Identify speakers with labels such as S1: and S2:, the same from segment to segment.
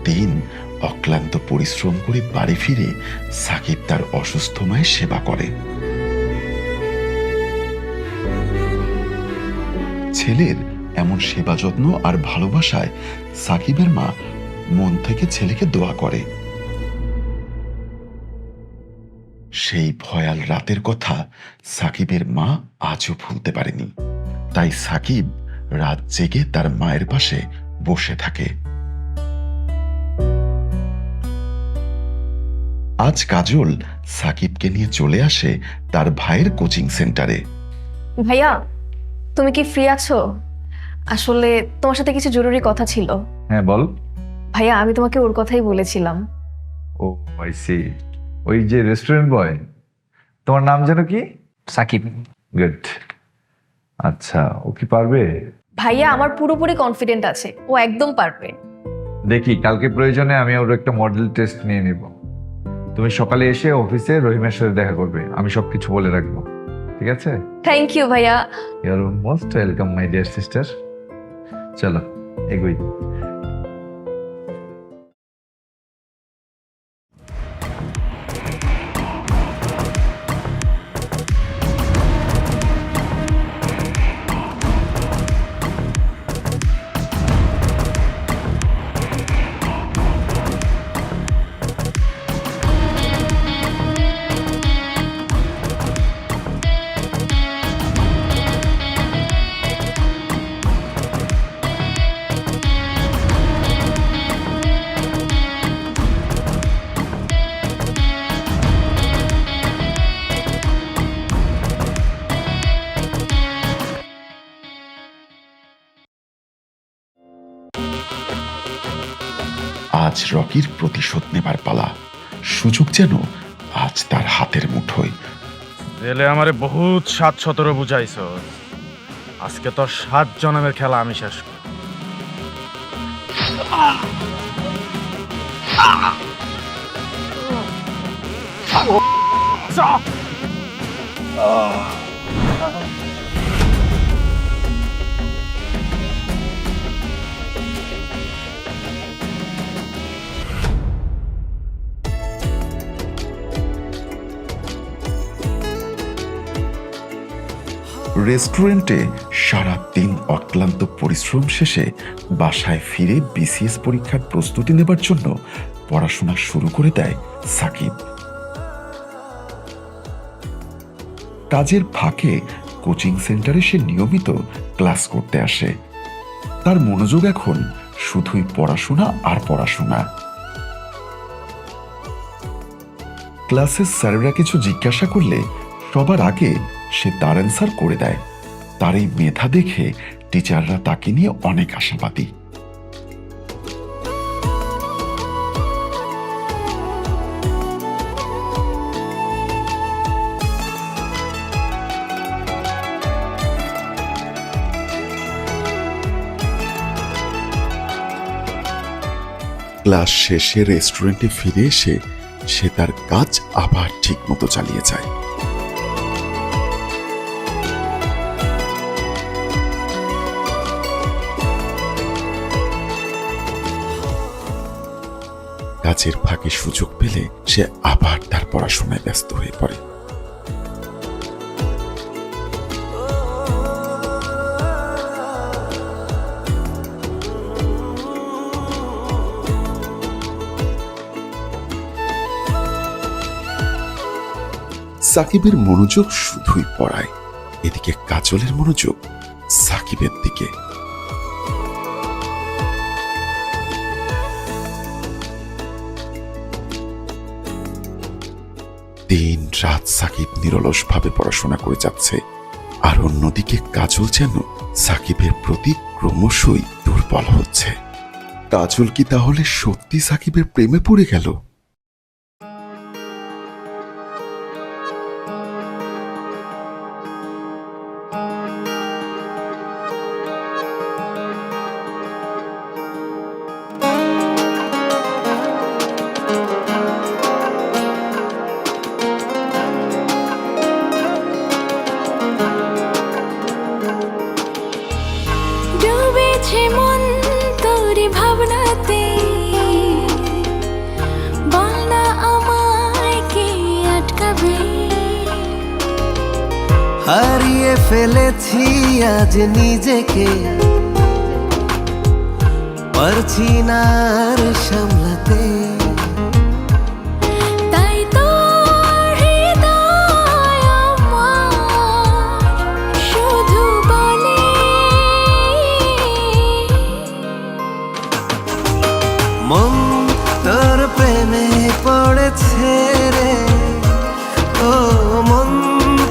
S1: দিন অক্লান্ত পরিশ্রম করে বাড়ি ফিরে সাকিব তার অসুস্থ মায়ের সেবা করে। ছেলের এমন সেবা যত্ন আর ভালোবাসায় সাকিবের মা মন থেকে ছেলেকে দোয়া করে। সেই ভয়াল রাতের কথা সাকিবের মা আজও ভুলতে পারেনি। তাই সাকিব রাত জেগে তার মায়ের পাশে বসে থাকে। আজ কাজল সাকিবকে নিয়ে চলে আসে তার ভাইয়ের কোচিং সেন্টারে।
S2: ভাইয়া, তুমি কি ফ্রি আছো? আসলে তোমার সাথে কিছু জরুরি কথা ছিল।
S3: হ্যাঁ বল।
S2: ভাইয়া, আমি তোমাকে ওর কথাই বলেছিলাম।
S3: ও আই সি, ওই যে রেস্টুরেন্ট বয়, তোমার নাম যেন কি?
S4: সাকিব।
S3: গুড। আচ্ছা, ও কি পারবে?
S2: ভাইয়া, আমার পুরোপুরি কনফিডেন্ট আছে, ও একদম পারবে।
S3: দেখি, কালকে প্রয়োজনে আমি ওর একটা মডেল টেস্ট নিয়ে নিব। তুমি সকালে এসে অফিসে রহিমের সাথে দেখা করবে, আমি সবকিছু বলে রাখবো, ঠিক আছে?
S2: থ্যাংক ইউ ভাইয়া।
S3: You are most welcome my dear sister. চলো এগোই।
S1: আজ রকির প্রতিশোধ নেবার পালা। সুযোগ যেন আজ তার হাতের মুঠোয়।
S5: জেলে আমারে বহুত ৭-১৭ বুঝাইছ, আজকে তোর ৭ জনমের খেলা আমি শেষ করব।
S1: রেস্টুরেন্টে সারা দিন অক্লান্ত পরিশ্রম শেষে বাসায় ফিরে বিসিএস পরীক্ষার প্রস্তুতি নেবার জন্য পড়াশোনা শুরু করে দেয় সাকিব। কাজের ফাঁকে কোচিং সেন্টারে সে নিয়মিত ক্লাস করতে আসে। তার মনোযোগ এখন শুধুই পড়াশোনা আর পড়াশোনা। ক্লাসের স্যারেরা কিছু জিজ্ঞাসা করলে সবার আগে সে তার অ্যান্সার করে দেয়। তার এই মেধা দেখে টিচাররা তাকে নিয়ে অনেক আশাবাদী। ক্লাস শেষে রেস্টুরেন্টে ফিরে এসে সে তার কাজ আবার ঠিক মতো চালিয়ে যায়। কাজের ফাঁকে সুযোগ পেলে সে আবার তার পড়াশোনায় ব্যস্ত হয়ে পড়ে। সাকিবের মনোযোগ শুধুই পড়ায়, এদিকে কাজলের মনোযোগ সাকিবের দিকে। দিন রাত সাকিব নিরলসভাবে পড়াশোনা করে যাচ্ছে, আর অন্যদিকে কাজল যেন সাকিবের প্রতি ক্রমশই দুর্বল হচ্ছে। কাজল কি তাহলে সত্যি সাকিবের প্রেমে পড়ে গেল?
S6: ডুবেছে মন তোর ভাবনাতে।
S4: হারিয়ে ফেলেছি আজ নিজেকে, পারছি না আর সামলাতে।
S6: তাই তো হৃদয় আমার শুধু বলে,
S4: মন তোর প্রেমে পড়েছে রে, ও মন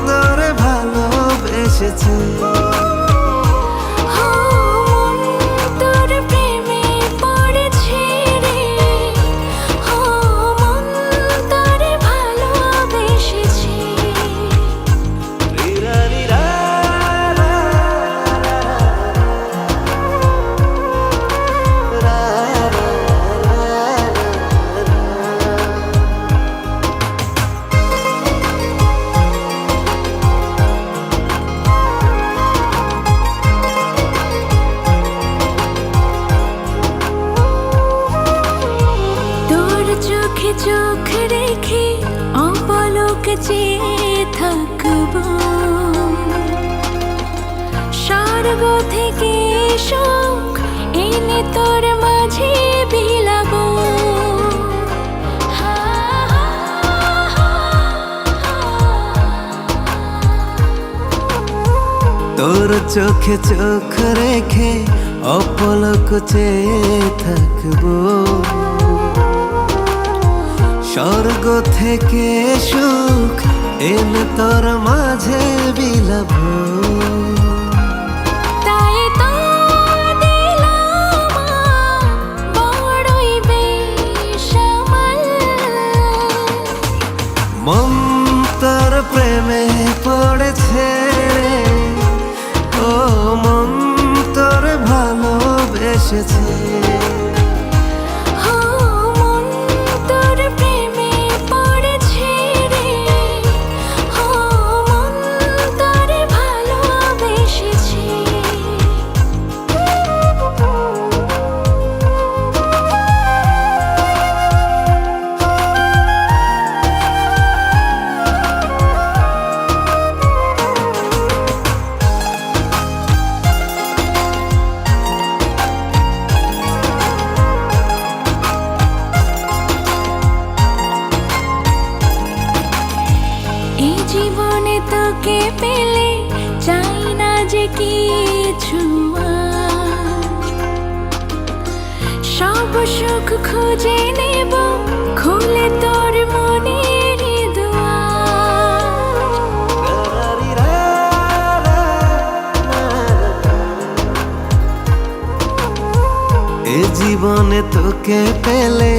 S4: তোর ভালোবেসেছে।
S6: ও মন তোর প্রেমে পড়েছে রে, ও মন তোর ভালোবেসেছে। তোর চোখে চোখ রেখে অপলক চেয়ে থাকবো, স্বর্গ থেকে সুখ এনে তোর মাঝে বিলাবো।
S4: তোর চোখে চোখ রেখে অপলক চেয়ে থাকবো, স্বর্গ থেকে সুখ এনে তোর মাঝে বিলাবো।
S6: তাই তো দিলাম বড়ই বেসামাল,
S4: মন তোর প্রেমে পড়েছে রে, ও মন তোর ভালোবেসেছে।
S6: ও মন তোর প্রেমে পড়েছে রে, ও মন তোর ভালোবেসেছে। এই জীবনে তোকে পেলে চাই না যে কিছু আর, সব সুখ খুঁজে নেব খুলে তোর মনের দুয়ার।
S4: এ জীবনে তোকে পেলে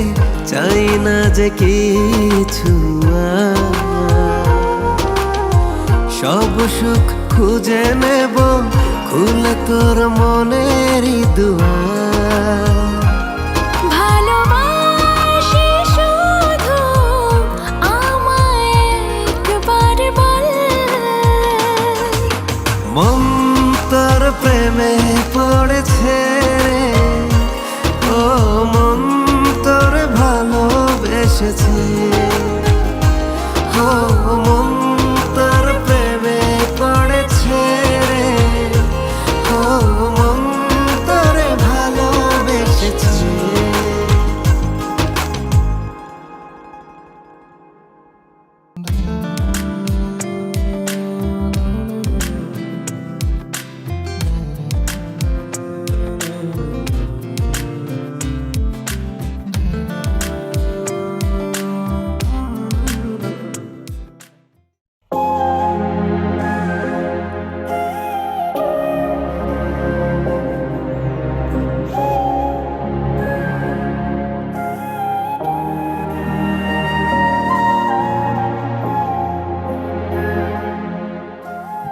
S4: চাই না যে কিছু আর, সব সুখ খুঁজে নেব খুলে তোর মনেরই দুয়ার।
S6: ভালোবাসি শুধু আমায় একবার বল,
S4: মন তোর প্রেমে পড়েছে রে, ও মন তোর ভালোবেসেছে। ও মন তোর প্রেমে পড়েছে রে, ও মন তোর ভালোবেসেছে।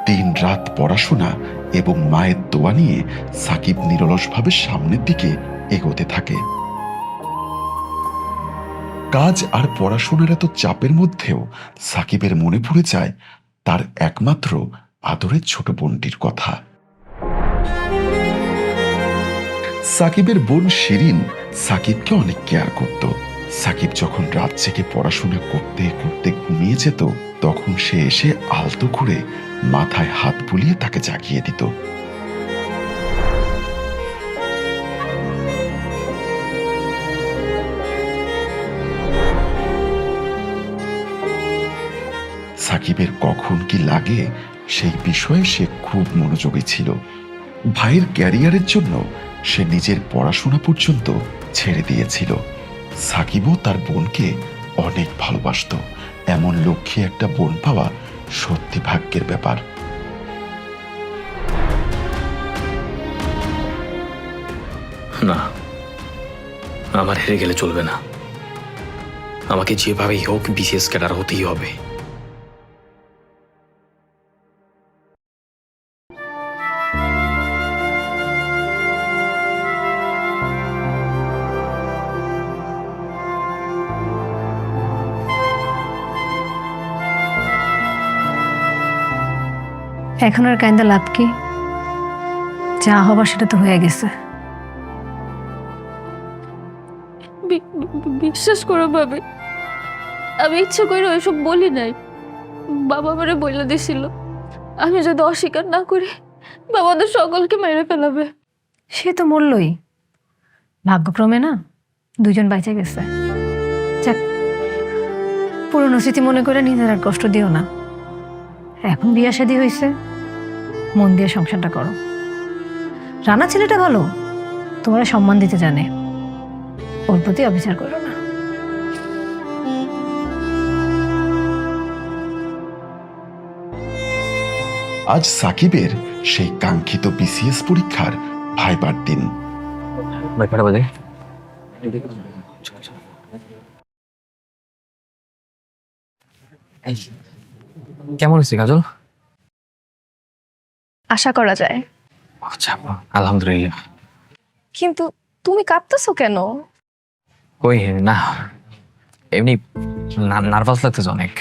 S1: দিনরাত পড়াশোনা এবং মায়ের দোয়া নিয়ে সাকিব নিরলসভাবে সামনের দিকে এগোতে থাকে। কাজ আর পড়াশোনার এত চাপের মধ্যেও সাকিবের মনে পড়ে যায় তার একমাত্র আদরের ছোট বোনটির কথা। সাকিবের বোন শিরিন সাকিবকে অনেক কেয়ার করত। সাকিব যখন রাত জেগে পড়াশোনা করতে করতে ঘুমিয়ে যেত, তখন সে এসে আলতো করে মাথায় হাত বুলিয়ে তাকে জাগিয়ে দিত। সাকিবের কখন কি লাগে সেই বিষয়ে সে খুব মনোযোগী ছিল। ভাইয়ের ক্যারিয়ারের জন্য সে নিজের পড়াশোনা পর্যন্ত ছেড়ে দিয়েছিল। সাকিবও তার বোনকে অনেক ভালোবাসতো। এমন লক্ষ্যে একটা বোন পাওয়া সত্যি ভাগ্যের ব্যাপার।
S7: না, আমার হেরে গেলে চলবে না। আমাকে যেভাবেই হোক বিসিএস ক্যাডার হতেই হবে।
S8: এখন আর কাইন্দা লাভ কি? যা হবার সেটা তো হয়ে গেছে।
S9: বিশ্বাস করো ভাবি, আমি ইচ্ছে করে ওইসব বলি নাই। বাবা আমারে বলে দিছিল আমি যদি অস্বীকার না করি বাবাদের সকলকে মেরে ফেলাবে।
S8: সে তো মরলই, ভাগ্যক্রমে না দুজন বাইচে গেছে। যাক, পুরনো স্মৃতি মনে করে নিজের আর কষ্ট দিও না। এখন বিয়া শাদী হয়েছে, মন দিয়ে সংসারটা করো। রানা ছেলেটা ভালো, তোমরা সম্মান দিতে জানে, ওর প্রতি অবিচার করো না।
S1: আজ সাকিবের সেই কাঙ্ক্ষিত বিসিএস পরীক্ষার ভাইবার দিন।
S7: কেমন হয়েছে কাজল?
S2: আশা করা যায়।
S7: আচ্ছা, আলহামদুলিল্লাহ।
S2: কিন্তু তুমি কাঁদতেছো কেন?
S7: কই না, এমনি নার্ভাস লাগতেছে অনেক।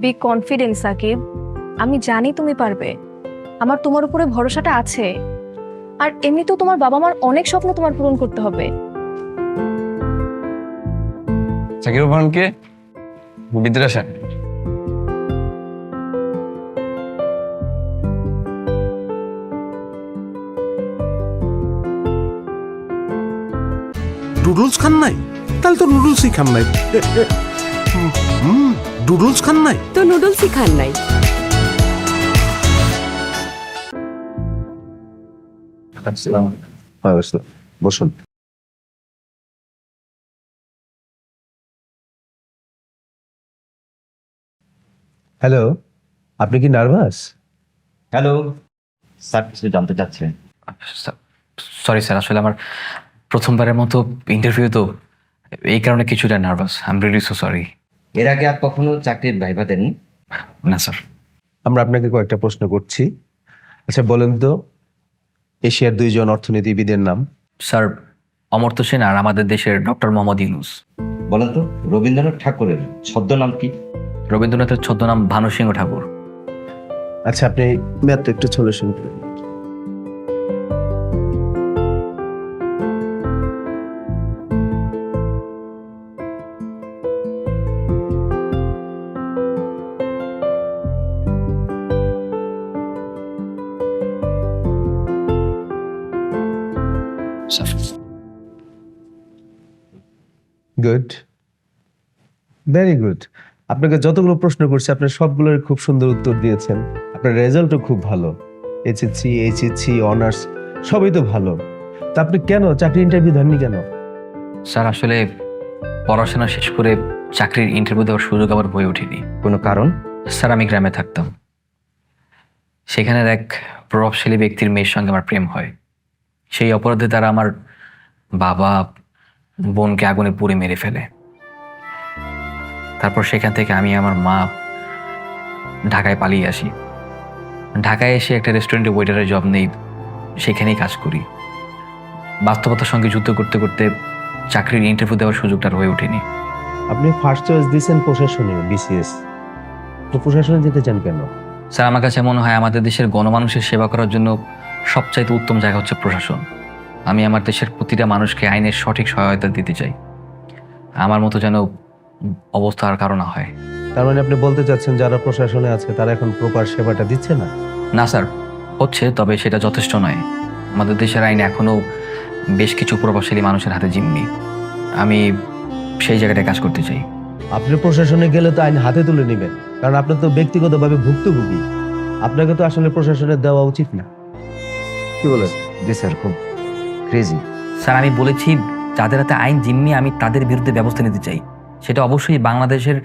S2: বি কনফিডেন্ট সাকিব, আমি জানি তুমি পারবে। আমার তোমার উপরে ভরসাটা আছে। আর এমনিতেও তোমার বাবা মার অনেক স্বপ্ন তোমার পূরণ করতে হবে।
S7: জাকির রহমানকে বিদ্যাশা
S10: নুডলস খান নাই? তাহলে তো নুডলসই খান নাই। নুডলস খান নাই
S9: তো নুডলসই খান নাই।
S10: বসুন। হ্যালো, আপনি কি নার্ভাস?
S11: হ্যালো স্যার, কিছু জানতে চাচ্ছেন?
S7: সরি স্যার, আসলে আমার প্রথমবারের মতো ইন্টারভিউ তো, এই কারণে কিছুটা nervous. I am really so sorry.
S11: এর আগে আর কখনো চাকরির ভাইভা দেননি?
S7: না স্যার।
S10: আমরা আপনাকে কয়েকটা প্রশ্ন করছি। আচ্ছা বলেন তো, এশিয়ার দুইজন অর্থনীতিবিদের নাম?
S7: স্যার, অমর্ত্য সেন আর আমাদের দেশের ডক্টর মোহাম্মদ ইউনুস।
S11: বলেন তো, রবীন্দ্রনাথ ঠাকুরের ছদ্মনাম কি?
S7: রবীন্দ্রনাথের ছদ্মনাম ভানুসিংহ ঠাকুর।
S10: আচ্ছা, আপনি ম্যাথটা একটু সলিউশন করেন। Good, very good. আপনাকে যতগুলো প্রশ্ন করছি আপনার সবগুলোর খুব সুন্দর উত্তর দিয়েছেন। আপনার রেজাল্টও খুব ভালো, এইচএসসি অনার্স সবই তো ভালো। তা আপনি কেন চাকরি ইন্টারভিউ দেননি কেন?
S7: স্যার, আসলে পড়াশোনা শেষ করে চাকরির ইন্টারভিউ দেওয়ার সুযোগ আমার হয়ে ওঠেনি।
S11: কোনো কারণ?
S7: স্যার, আমি গ্রামে থাকতাম। সেখানের এক প্রভাবশালী ব্যক্তির মেয়ের সঙ্গে আমার প্রেম হয়। সেই অপরাধে তারা আমার বাবা বোনকে আগুনে পুড়ে মেরে ফেলে। তারপর সেখান থেকে আমি আমার মা ঢাকায় পালিয়ে আসি। ঢাকায় এসে একটা রেস্টুরেন্টে ওয়েটারের জব নেই, সেখানেই কাজ করি। বাস্তবতার সঙ্গে যুদ্ধ করতে করতে চাকরির ইন্টারভিউ দেওয়ার সুযোগটা আর হয়ে ওঠেনি।
S10: আপনি ফার্স্ট চয়েস দিয়েছেন প্রশাসনে, বিসিএস। তো প্রশাসনে যেতে চান কেন?
S7: স্যার, আমার কাছে মনে হয় আমাদের দেশের গণমানুষের সেবা করার জন্য সবচাইতে উত্তম জায়গা হচ্ছে প্রশাসন। আমি আমার দেশের প্রতিটা মানুষকে আইনের সঠিক সহায়তা দিতে চাই। আমার মতো যেন অবস্থা আর কারো না হয়।
S10: তার মানে আপনি বলতে চাচ্ছেন যারা প্রশাসনে আছে তারা এখন প্রপার সেবাটা দিচ্ছে না?
S7: না স্যার, হচ্ছে, তবে সেটা যথেষ্ট নয়। আমাদের দেশের আইন এখনও বেশ কিছু প্রভাবশালী মানুষের হাতে জিম্মি। আমি সেই জায়গাটায় কাজ করতে চাই।
S10: আপনি প্রশাসনে গেলে তো আইন হাতে তুলে নেবেন, কারণ আপনি তো ব্যক্তিগতভাবে ভুক্তভোগী। আপনাকে তো আসলে প্রশাসনের দেওয়া উচিত না, কি বলেন?
S11: জি স্যার, খুব ক্রেজি।
S7: স্যার, আমি বলেছি যাদের হাতে আইন জিম্মি আমি তাদের বিরুদ্ধে ব্যবস্থা নিতে চাই। সেটা অবশ্যই বাংলাদেশের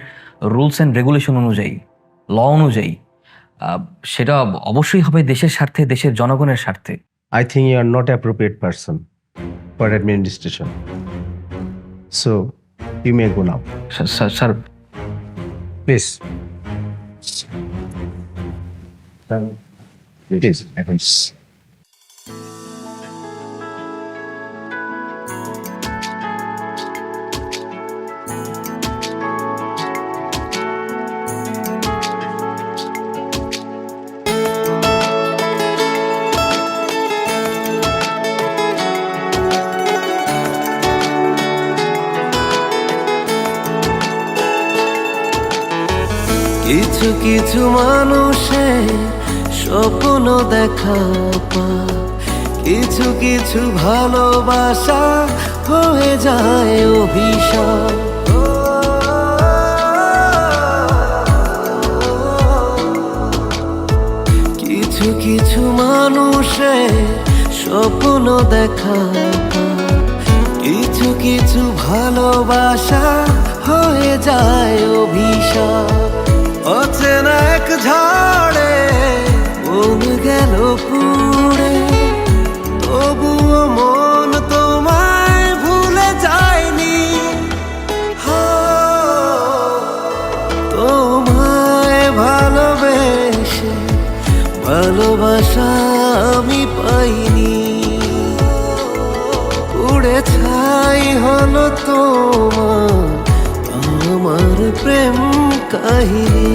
S7: রুলস অ্যান্ড রেগুলেশন অনুযায়ী, ল অনুযায়ী। সেটা অবশ্যই হবে দেশের স্বার্থে, দেশের জনগণের স্বার্থে।
S10: I think you are not appropriate person for administration. So, you may go now.
S7: Sir,
S10: Please. Please.
S4: কিছু কিছু মানুষের স্বপ্ন দেখা পায়, কিছু কিছু ভালোবাসা হয়ে যায় অভিশাপ। কিছু কিছু মানুষের স্বপ্ন দেখা পায়, কিছু কিছু ভালোবাসা হয়ে যায় অভিশাপ। অচেনা এক ঝড়ে মন গেল পুড়ে, তবুও মন তোমায় ভুলে যায়নি। তোমায় ভালোবেসে ভালোবাসা আমি পাইনি, উড়ে ছাই হলো তোমার আমার প্রেম কাহিনী।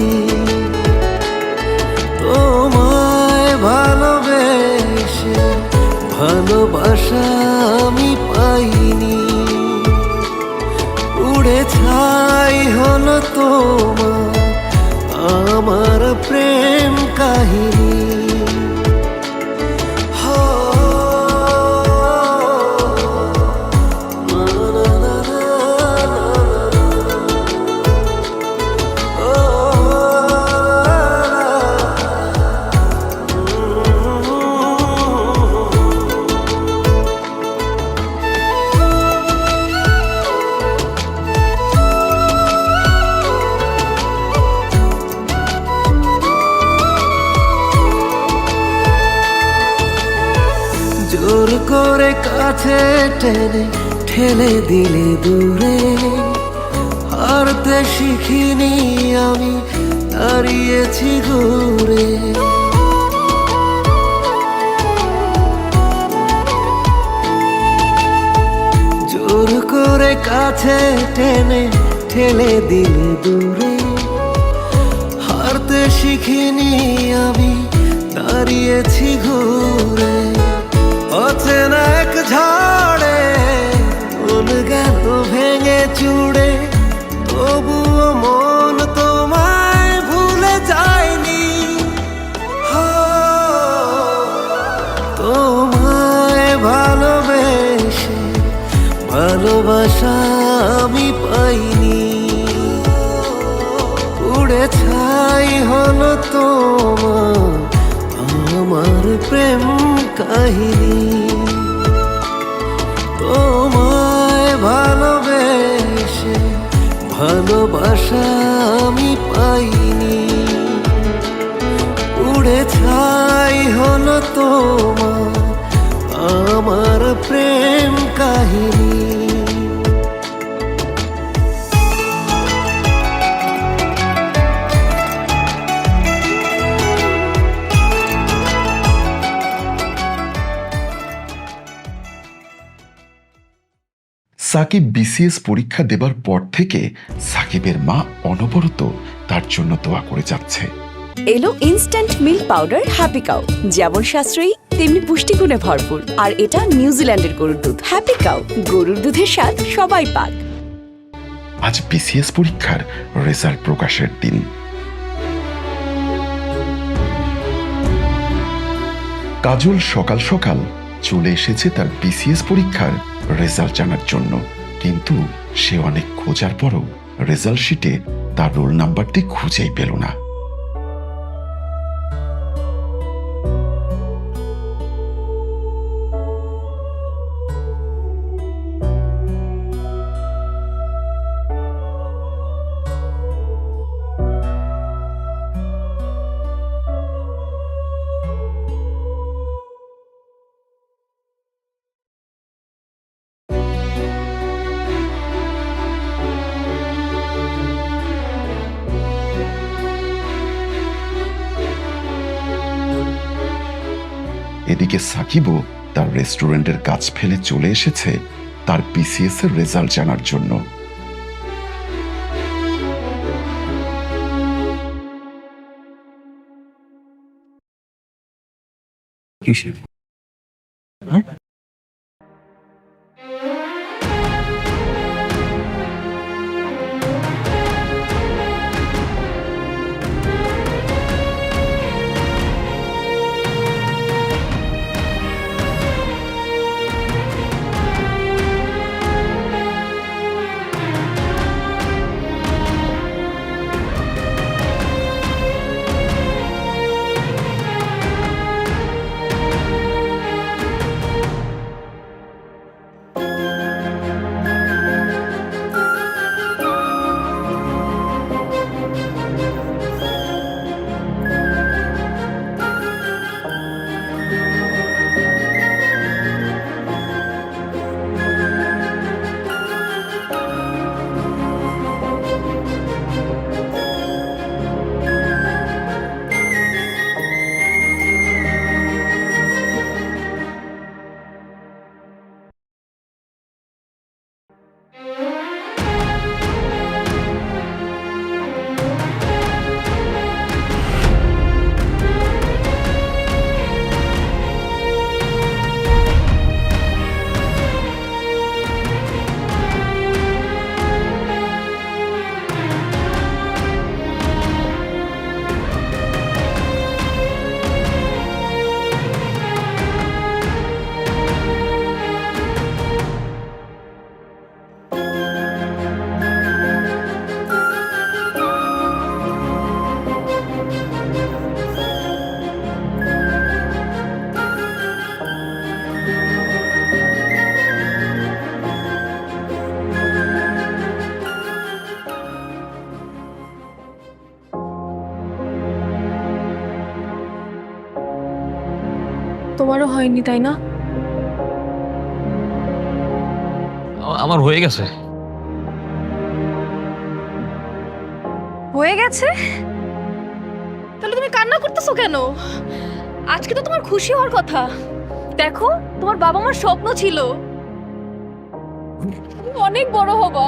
S4: তোমায় ভালোবেসে ভালোবাসা আমি পাইনি, উড়ে ছাই হলো তোমার আমার প্রেম কাহিনী। জোর করে কাছে টেনে ঠেলে দিলে দূরে, হারতে শিখিনি আমি দাঁড়িয়েছি ঘুরে। জোর করে কাছে টেনে ঠেলে দিলে দূরে, হারতে শিখিনি আমি দাঁড়িয়েছি ঘুরে। অচেনা এক ঝড়ে মন গেল ভেঙে চুড়ে, তবুও মন তোমায় ভুলে যায়নি। তোমায় ভালোবেসে ভালোবাসা আমি পাইনি, উড়ে ছাই হলো তোমার আমার প্রেম কাহিনী। তোমায় ভালোবেসে ভালোবাসা আমি পাইনি, উড়ে ছাই হলো তোমার আমার প্রেম কাহিনী।
S1: সাকিব বিসিএস পরীক্ষা দেবার পর থেকে সাকিবের মা অনবরত তার জন্য দোয়া করে যাচ্ছে।
S12: এলো instant milk powder happy cow, যেমন সাশ্রয়ী তেমনি পুষ্টিগুণে ভরপুর। আর এটা নিউজিল্যান্ডের গরুর দুধ। হ্যাপি কাউ, গরুর দুধের স্বাদ সবাই পাক।
S1: আজ বিসিএস পরীক্ষার রেজাল্ট প্রকাশের দিন। কাজল সকাল সকাল চলে এসেছে তার বিসিএস পরীক্ষার রেজাল্ট জানার জন্য, কিন্তু সে অনেক খোঁজার পরও রেজাল্ট শিটে তার রোল নাম্বারটি খুঁজেই পেল না। এদিকে সাকিবও তার রেস্টুরেন্টের কাজ ফেলে চলে এসেছে তার বিসিএস এর রেজাল্ট জানার জন্য।
S2: তোমারও হয়নি তাই না?
S7: আমার হয়ে গেছে।
S2: হয়ে গেছে? তাহলে তুমি কান্না করতেছো কেন? আজকে তো তোমার খুশি হওয়ার কথা। দেখো, তোমার বাবা মার স্বপ্ন ছিল তুমি অনেক বড় হবা।